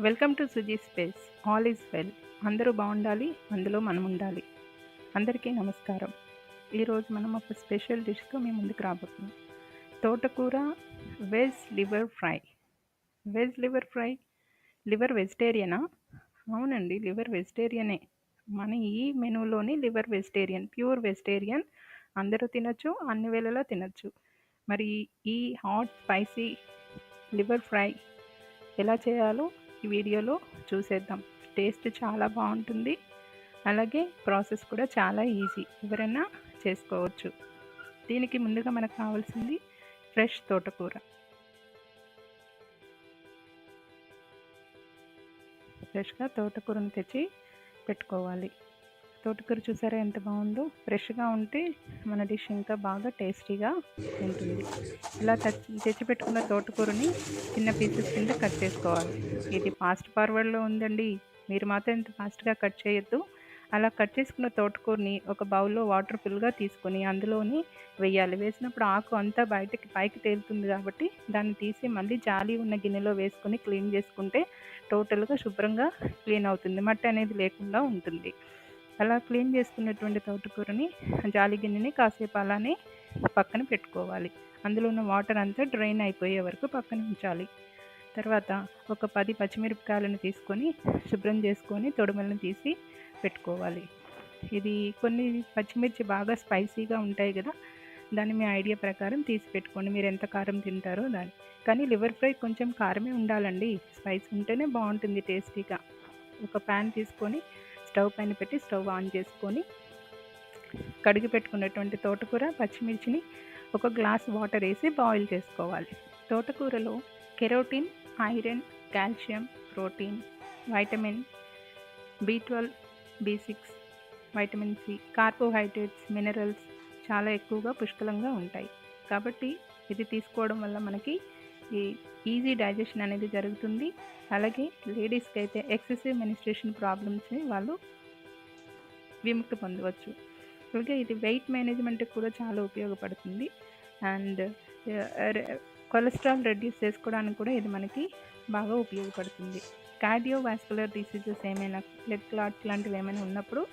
Welcome to Suji space. All is well. అందరూ బాగుండాలి, అందులో మనం ఉండాలి. అందరికీ నమస్కారం. ఈరోజు మనం ఒక స్పెషల్ డిష్తో మీ ముందుకు రాబోతున్నాం. తోటకూర veg liver fry. Veg liver fry. Liver వెజిటేరియనా? అవునండి, లివర్ వెజిటేరియనే. మన ఈ మెనూలోని లివర్ వెజిటేరియన్, ప్యూర్ వెజిటేరియన్. అందరూ తినొచ్చు, అన్ని వేళలా తినొచ్చు. మరి ఈ హాట్ స్పైసీ లివర్ ఫ్రై ఎలా చేయాలో ఈ వీడియోలో చూసేద్దాం. టేస్ట్ చాలా బాగుంటుంది, అలాగే ప్రాసెస్ కూడా చాలా ఈజీ, ఎవరైనా చేసుకోవచ్చు. దీనికి ముందుగా మనకు కావాల్సింది ఫ్రెష్ తోటకూర. ఫ్రెష్గా తోటకూరను తెచ్చి పెట్టుకోవాలి. తోటకూర చూసారా ఎంత బాగుందో. ఫ్రెష్గా ఉంటే మన డిష్ ఇంకా బాగా టేస్టీగా ఉంటుంది. ఇలా తెచ్చిపెట్టుకున్న తోటకూరని చిన్న పీసెస్ కింద కట్ చేసుకోవాలి. ఇది ఫాస్ట్ ఫార్వర్డ్లో ఉందండి, మీరు మాత్రం ఇంత ఫాస్ట్గా కట్ చేయొద్దు. అలా కట్ చేసుకున్న తోటకూరని ఒక బౌల్లో వాటర్ ఫుల్గా తీసుకొని అందులోని వేయాలి. వేసినప్పుడు ఆకు అంతా పైకి తేలుతుంది కాబట్టి దాన్ని తీసి మళ్ళీ జాలి ఉన్న గిన్నెలో వేసుకొని క్లీన్ చేసుకుంటే టోటల్గా శుభ్రంగా క్లీన్ అవుతుంది, మట్టి అనేది లేకుండా ఉంటుంది. అలా క్లీన్ చేసుకున్నటువంటి తోటకూరని జాలి గిన్నెని కాసేపు అలానే పక్కన పెట్టుకోవాలి. అందులో ఉన్న వాటర్ అంతా డ్రైన్ అయిపోయే వరకు పక్కన ఉంచాలి. తర్వాత ఒక 10 పచ్చిమిరపకాయలను తీసుకొని శుభ్రం చేసుకొని తొడుమలను తీసి పెట్టుకోవాలి. ఇది కొన్ని పచ్చిమిర్చి బాగా స్పైసీగా ఉంటాయి కదా, దాన్ని మీ ఐడియా ప్రకారం తీసి పెట్టుకోండి, మీరు ఎంత కారం తింటారో దాన్ని. కానీ లివర్ ఫ్రై కొంచెం కారమే ఉండాలండి, స్పైస్ ఉంటేనే బాగుంటుంది టేస్టీగా. ఒక ప్యాన్ తీసుకొని స్టవ్ పైన పెట్టి స్టవ్ ఆన్ చేసుకొని కడిగి పెట్టుకున్నటువంటి తోటకూర, పచ్చిమిర్చిని ఒక గ్లాస్ వాటర్ వేసి బాయిల్ చేసుకోవాలి. తోటకూరలో carotene, iron, calcium, protein, vitamin B12, B6, vitamin C, carbohydrates, minerals చాలా ఎక్కువగా పుష్కలంగా ఉంటాయి. కాబట్టి ఇది తీసుకోవడం వల్ల మనకి ఈ ఈజీ డైజెషన్ అనేది జరుగుతుంది. అలాగే లేడీస్కి అయితే ఎక్సెసివ్ మెనిస్ట్రేషన్ ప్రాబ్లమ్స్ వాళ్ళు విముక్తి పొందవచ్చు. అలాగే ఇది వెయిట్ మేనేజ్మెంట్కి కూడా చాలా ఉపయోగపడుతుంది. అండ్ కొలెస్ట్రాల్ రెడ్యూస్ చేసుకోవడానికి కూడా ఇది మనకి బాగా ఉపయోగపడుతుంది. కార్డియోవాస్కులర్ డిసీజెస్ ఏమైనా, బ్లడ్ క్లాట్స్ లాంటివి ఏమైనా ఉన్నప్పుడు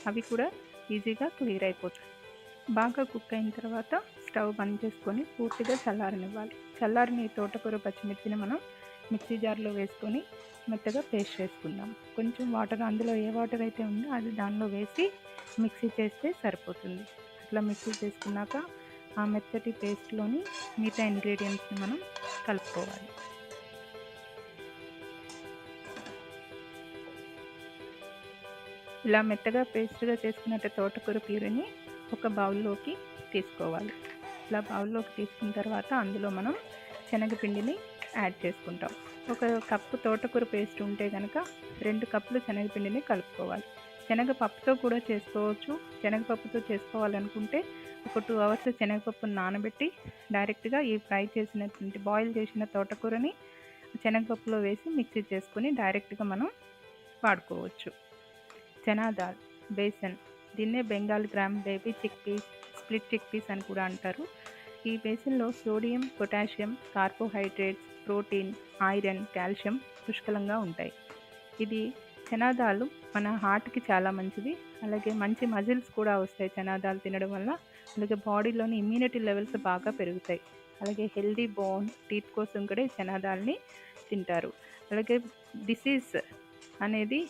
అవి కూడా ఈజీగా క్లియర్ అయిపోతుంది. బాగా కుక్ అయిన తర్వాత స్టవ్ బంద్ చేసుకొని పూర్తిగా చల్లారనివ్వాలి. చల్లారిన ఈ తోటకూర, పచ్చిమిర్చిని మనం మిక్సీ జార్లో వేసుకొని మెత్తగా పేస్ట్ చేసుకుందాం. కొంచెం వాటర్, అందులో ఏ వాటర్ అయితే ఉందో అది దానిలో వేసి మిక్సీ చేస్తే సరిపోతుంది. అట్లా మిక్సీ చేసుకున్నాక ఆ మెత్తటి పేస్ట్లోని మిగతా ఇంగ్రీడియంట్స్ని మనం కలుపుకోవాలి. ఇలా మెత్తగా పేస్ట్గా చేసుకున్నట్టు తోటకూర ప్యూరీని ఒక బౌల్లోకి తీసుకోవాలి. ఇలా బౌల్లోకి తీసుకున్న తర్వాత అందులో మనం శనగపిండిని యాడ్ చేసుకుంటాం. ఒక కప్పు తోటకూర పేస్ట్ ఉంటే కనుక 2 కప్పులు శనగపిండిని కలుపుకోవాలి. శనగపప్పుతో కూడా చేసుకోవచ్చు. శనగపప్పుతో చేసుకోవాలనుకుంటే ఒక 2 అవర్స్ శనగపప్పును నానబెట్టి డైరెక్ట్గా ఈ ఫ్రై చేసినటువంటి బాయిల్ చేసిన తోటకూరని శనగపప్పులో వేసి మిక్సీ చేసుకొని డైరెక్ట్గా మనం వాడుకోవచ్చు. చనా దాల్, బేసన్, దీన్నే Bengal gram, baby chick peas, split chick peas అని కూడా అంటారు. ఈ బేసన్లో sodium, potassium, carbohydrates, protein, iron, calcium పుష్కలంగా ఉంటాయి. ఇది చనాదాలు మన హార్ట్కి చాలా మంచిది. అలాగే మంచి మజిల్స్ కూడా వస్తాయి చనాదాలు తినడం వల్ల. అలాగే బాడీలోని ఇమ్యూనిటీ లెవెల్స్ బాగా పెరుగుతాయి. అలాగే హెల్దీ బోన్, టీత్ కోసం కూడా ఈ చనాదాల్ని తింటారు. అలాగే డిసీజ్ అనేది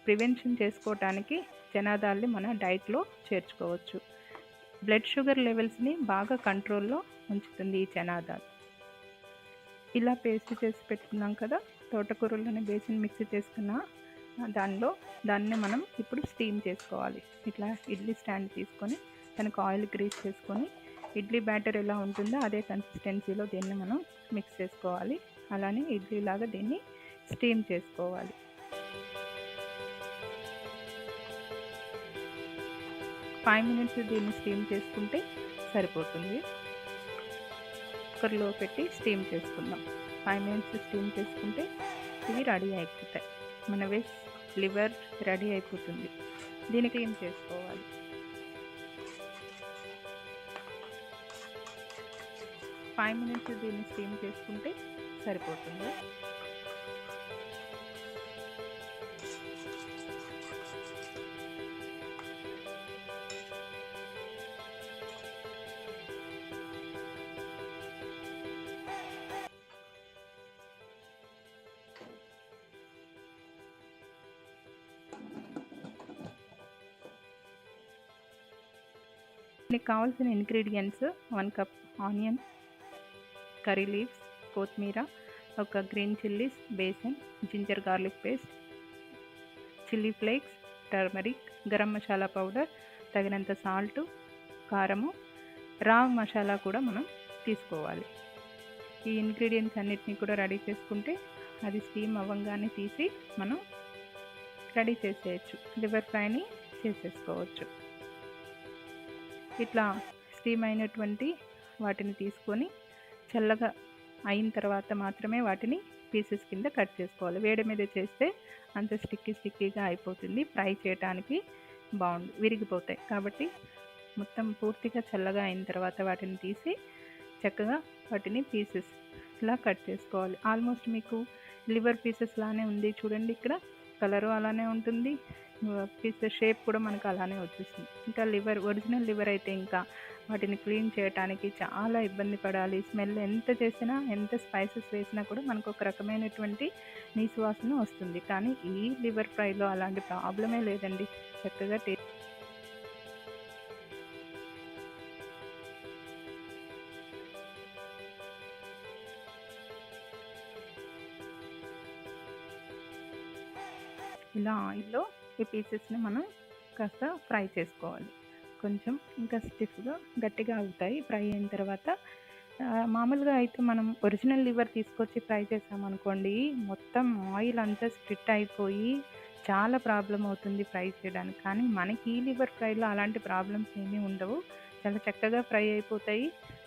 ప్రివెన్షన్ చేసుకోవటానికి చనాదాల్ని మన డైట్లో చేర్చుకోవచ్చు. బ్లడ్ షుగర్ లెవెల్స్ని బాగా కంట్రోల్లో ఉంచుతుంది ఈ చనాదాల్. ఇలా పేస్ట్ చేసి పెట్టుకున్నాం కదా, తోటకూరలోని బేసిన్ మిక్సీ చేసుకున్న దాన్ని మనం ఇప్పుడు స్టీమ్ చేసుకోవాలి. ఇట్లా ఇడ్లీ స్టాండ్ తీసుకొని దానికి ఆయిల్ గ్రీస్ చేసుకొని ఇడ్లీ బ్యాటర్ ఎలా ఉంటుందో అదే కన్సిస్టెన్సీలో దీన్ని మనం మిక్స్ చేసుకోవాలి. అలానే ఇడ్లీలాగా దీన్ని స్టీమ్ చేసుకోవాలి. 5 minutes దీన్ని స్టీమ్ చేసుకుంటే సరిపోతుంది. కుక్కర్లో పెట్టి స్టీమ్ చేసుకుందాం. 5 minutes స్టీమ్ చేసుకుంటే ఇవి రెడీ అయిపోతాయి. మన వెజ్ లివర్ రెడీ అయిపోతుంది. దీన్ని క్లీన్ చేసుకోవాలి. 5 minutes దీన్ని స్టీమ్ చేసుకుంటే సరిపోతుంది. దీనికి కావాల్సిన ingredients 1 cup onion, curry leaves, కొత్తిమీర, ఒక green chillies, besan, ginger garlic paste, chilli flakes, turmeric, garam masala powder, తగినంత సాల్టు, కారము, రా మసాలా కూడా మనం తీసుకోవాలి. ఈ ఇంగ్రీడియంట్స్ అన్నిటినీ కూడా రెడీ చేసుకుంటే అది స్టీమ్ అవ్వగానే తీసి మనం రెడీ చేసేయచ్చు, లివర్ ఫ్రైని చేసేసుకోవచ్చు. ఇట్లా స్టీమ్ అయినటువంటి వాటిని తీసుకొని చల్లగా అయిన తర్వాత మాత్రమే వాటిని పీసెస్ కింద కట్ చేసుకోవాలి. వేడి మీద చేస్తే అంత స్టిక్కీగా అయిపోతుంది, ఫ్రై చేయడానికి విరిగిపోతాయి. కాబట్టి మొత్తం పూర్తిగా చల్లగా అయిన తర్వాత వాటిని తీసి చక్కగా వాటిని పీసెస్ ఇలా కట్ చేసుకోవాలి. ఆల్మోస్ట్ మీకు లివర్ పీసెస్ లానే ఉంది చూడండి, ఇక్కడ కలరు అలానే ఉంటుంది, పీసెస్ షేప్ కూడా మనకు అలానే వచ్చేస్తుంది. ఇంకా ఒరిజినల్ లివర్ అయితే ఇంకా వాటిని క్లీన్ చేయడానికి చాలా ఇబ్బంది పడాలి. స్మెల్ ఎంత చేసినా, ఎంత స్పైసెస్ వేసినా కూడా మనకు ఒక రకమైనటువంటి నీసు వాసన వస్తుంది. కానీ ఈ లివర్ ఫ్రైలో అలాంటి ప్రాబ్లమే లేదండి, చక్కగా ఇలా ఆయిల్లో ఈ పీసెస్ని మనం కాస్త ఫ్రై చేసుకోవాలి. కొంచెం ఇంకా స్టిఫ్గా గట్టిగా అవుతాయి ఫ్రై అయిన తర్వాత. మామూలుగా అయితే మనం ఒరిజినల్ లివర్ తీసుకొచ్చి ఫ్రై చేసామనుకోండి, మొత్తం ఆయిల్ అంతా స్ప్లిట్ అయిపోయి చాలా ప్రాబ్లం అవుతుంది ఫ్రై చేయడానికి. కానీ మనకి ఈ లివర్ ఫ్రైలో అలాంటి ప్రాబ్లమ్స్ ఏమీ ఉండవు, చాలా చక్కగా ఫ్రై అయిపోతాయి,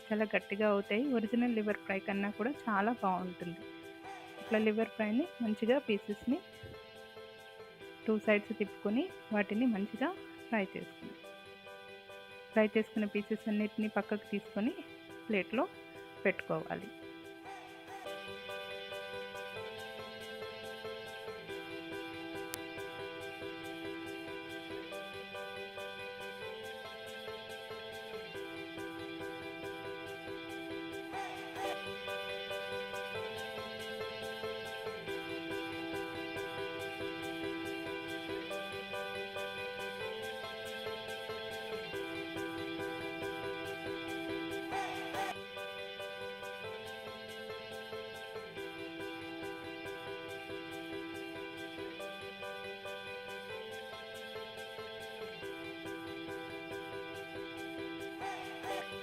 చాలా గట్టిగా అవుతాయి. ఒరిజినల్ లివర్ ఫ్రై కన్నా కూడా చాలా బాగుంటుంది. ఇట్లా లివర్ ఫ్రైని మంచిగా పీసెస్ని 2 సైడ్స్ తిప్పుకొని వాటిని మంచిగా ఫ్రై చేసుకున్న పీసెస్ అన్నిటిని పక్కకు తీసుకొని ప్లేట్లో పెట్టుకోవాలి.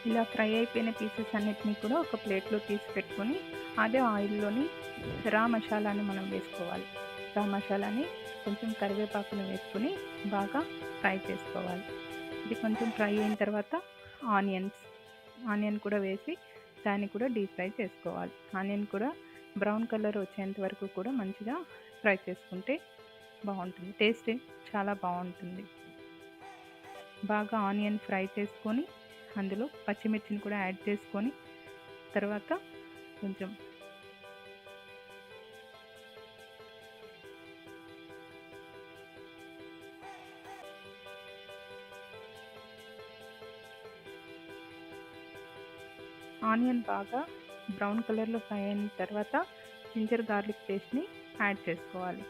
ఇలా ఫ్రై అయిపోయిన పీసెస్ అన్నిటినీ కూడా ఒక ప్లేట్లో తీసి పెట్టుకొని అదే ఆయిల్లోని రా మసాలాని మనం వేసుకోవాలి. రా మసాలాని కొంచెం కరివేపాకుని వేసుకొని బాగా ఫ్రై చేసుకోవాలి. ఇది కొంచెం ఫ్రై అయిన తర్వాత ఆనియన్ కూడా వేసి దాన్ని కూడా డీప్ ఫ్రై చేసుకోవాలి. ఆనియన్ కూడా బ్రౌన్ కలర్ వచ్చేంత వరకు కూడా మంచిగా ఫ్రై చేసుకుంటే బాగుంటుంది, టేస్ట్ చాలా బాగుంటుంది. బాగా ఆనియన్ ఫ్రై చేసుకొని అందులో పచ్చిమిర్చిని కూడా యాడ్ చేసుకొని తర్వాత కొంచెం ఆనియన్ బాగా బ్రౌన్ కలర్లో ఫ్రై అయిన తర్వాత జింజర్ గార్లిక్ పేస్ట్ని యాడ్ చేసుకోవాలి.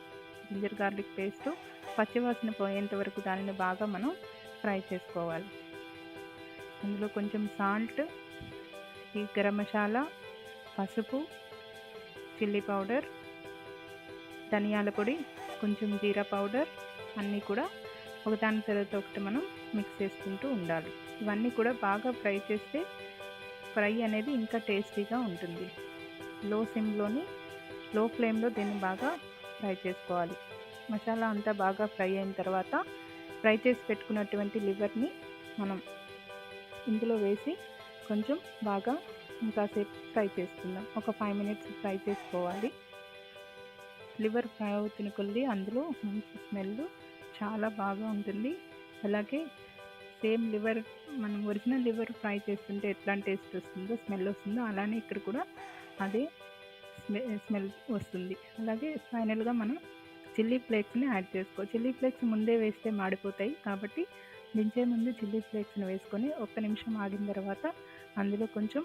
జింజర్ గార్లిక్ పేస్ట్ పచ్చివాసన పోయేంత వరకు దానిని బాగా మనం ఫ్రై చేసుకోవాలి. అందులో కొంచెం సాల్ట్, ఈ గరం మసాలా, పసుపు, చిల్లీ పౌడర్, ధనియాల పొడి, కొంచెం జీరా పౌడర్ అన్నీ కూడా ఒకదాని తర్వాత ఒకటి మనం మిక్స్ చేసుకుంటూ ఉండాలి. ఇవన్నీ కూడా బాగా ఫ్రై చేస్తే ఫ్రై అనేది ఇంకా టేస్టీగా ఉంటుంది. లో ఫ్లేమ్లో దీన్ని బాగా ఫ్రై చేసుకోవాలి. మసాలా అంతా బాగా ఫ్రై అయిన తర్వాత ఫ్రై చేసి పెట్టుకున్నటువంటి లివర్ని మనం ఇందులో వేసి కొంచెం బాగా ఇంకాసేపు ఫ్రై చేసుకుందాం. ఒక 5 మినిట్స్ ఫ్రై చేసుకోవాలి. లివర్ ఫ్రై అవుతున్న కొద్దీ అందులో మంచి స్మెల్ చాలా బాగా ఉంటుంది. అలాగే సేమ్ లివర్ మనం ఒరిజినల్ లివర్ ఫ్రై చేస్తుంటే ఎట్లాంటి టేస్ట్ వస్తుందో, స్మెల్ వస్తుందో, అలానే ఇక్కడ కూడా అదే స్మెల్ వస్తుంది. అలాగే ఫైనల్గా మనం చిల్లీ ఫ్లేక్స్ని యాడ్ చేసుకోవాలి. చిల్లీ ఫ్లేక్స్ ముందే వేస్తే మాడిపోతాయి, కాబట్టి దించే ముందు చిల్లీ ఫ్లేక్స్ని వేసుకొని 1 నిమిషం ఆగిన తర్వాత అందులో కొంచెం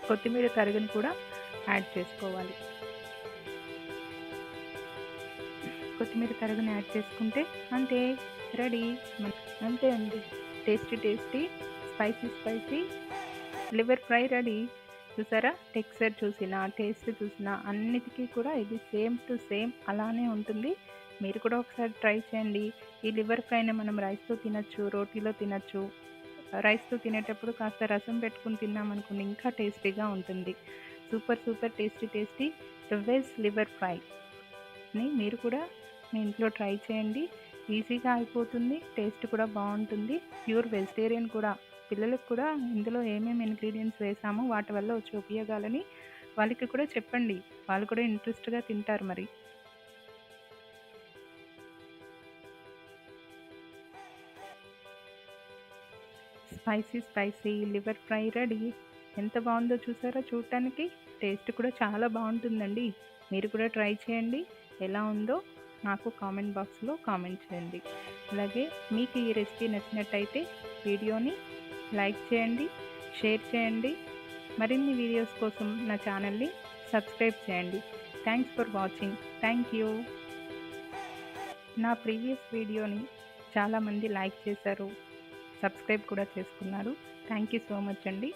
కొత్తిమీర తరుగుని కూడా యాడ్ చేసుకోవాలి. కొత్తిమీర తరుగుని యాడ్ చేసుకుంటే అంతే, రెడీ. అంతే అండి, tasty spicy liver fry ready. చూసారా? టెక్స్చర్ చూసినా, టేస్ట్ చూసినా అన్నిటికీ కూడా ఇది సేమ్ టు సేమ్ అలానే ఉంటుంది. మీరు కూడా ఒకసారి ట్రై చేయండి. ఈ లివర్ ఫ్రైని మనం రైస్‌తో తినొచ్చు, రోటీలో తినొచ్చు. రైస్‌తో తినేటప్పుడు కాస్త రసం పెట్టుకొని తిన్నామనుకోండి ఇంకా టేస్టీగా ఉంటుంది. సూపర్ టేస్టీ వెజ్ లివర్ ఫ్రైని మీరు కూడా మీ ఇంట్లో ట్రై చేయండి. ఈజీగా అయిపోతుంది. టేస్ట్ కూడా బావుంటుంది. ప్యూర్ వెజిటేరియన్ కూడా. పిల్లలకు కూడా ఇందులో ఏమేమి ఇంగ్రీడియెంట్స్ వేసామో వాటి వల్ల వచ్చే ఉపయోగాలని వాళ్ళకి కూడా చెప్పండి. వాళ్ళు కూడా ఇంట్రెస్ట్‌గా తింటారు మరి. Spicy liver fry ready. ఎంత బాగుందో చూసారా చూడటానికి? టేస్ట్ కూడా చాలా బాగుంటుందండి. మీరు కూడా ట్రై చేయండి. ఎలా ఉందో నాకు కామెంట్ బాక్స్లో కామెంట్ చేయండి. అలాగే మీకు ఈ రెసిపీ నచ్చినట్టయితే వీడియోని లైక్ చేయండి, షేర్ చేయండి. మరిన్ని వీడియోస్ కోసం నా ఛానల్ని సబ్స్క్రైబ్ చేయండి. Thanks for watching. Thank you. నా ప్రీవియస్ వీడియోని చాలామంది లైక్ చేశారు, సబ్స్క్రైబ్ కూడా చేసుకున్నారు. థ్యాంక్ యూ సో మచ్ అండి.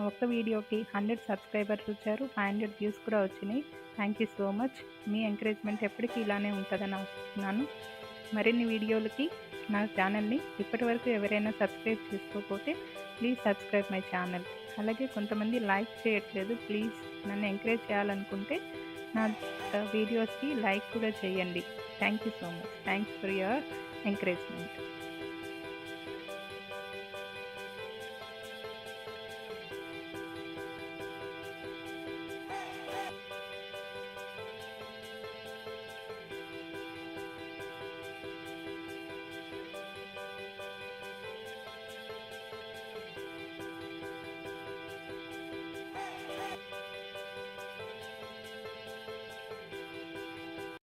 ఒక్క వీడియోకి 100 సబ్స్క్రైబర్స్ వచ్చారు, 500 వ్యూస్ కూడా వచ్చినాయి. Thank you so much. Me encouragement ఎప్పటికీ ఇలానే ఉంటుందని ఆశిస్తున్నాను. మరిన్ని వీడియోలకి నా ఛానల్ని ఇప్పటివరకు ఎవరైనా సబ్స్క్రైబ్ చేసుకోకపోతే ప్లీజ్ సబ్స్క్రైబ్ మై ఛానల్. అలాగే కొంతమంది లైక్ చేయట్లేదు. ప్లీజ్ నన్ను ఎంకరేజ్ చేయాలనుకుంటే నా వీడియోస్కి లైక్ కూడా చేయండి. Thank you so much. Thanks for your encouragement.